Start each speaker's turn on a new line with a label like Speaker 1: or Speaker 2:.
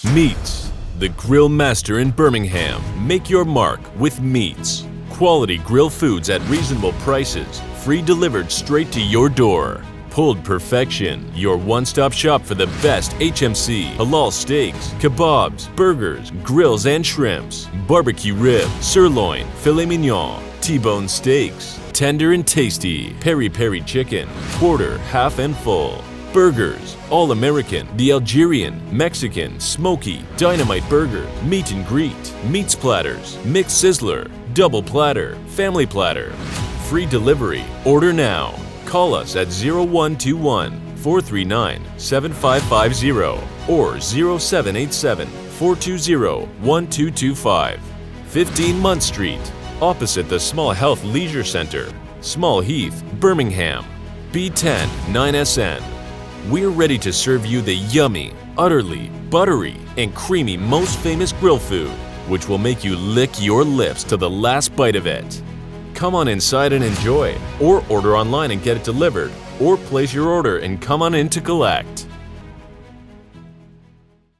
Speaker 1: Meats, the grill master in Birmingham. Make your mark with Meats. Quality grill foods at reasonable prices, free delivered straight to your door. Pulled Perfection, your one-stop shop for the best HMC, halal steaks, kebabs, burgers, grills and shrimps, barbecue rib, sirloin, filet mignon, T-bone steaks, tender and tasty, peri-peri chicken, quarter, half and full. Burgers, all-American, the Algerian, Mexican, smoky, dynamite burger, meet and greet, meats platters, mixed sizzler, double platter, family platter. Free delivery. Order now. Call us at 0121-439-7550 or 0787-420-1225. 15 Munt Street, opposite the Small Health Leisure Center, Small Heath, Birmingham. B10 9SN. We're ready to serve you the yummy, utterly buttery, and creamy most famous grill food, which will make you lick your lips to the last bite of it. Come on inside and enjoy, or order online and get it delivered, or place your order and come on in to collect.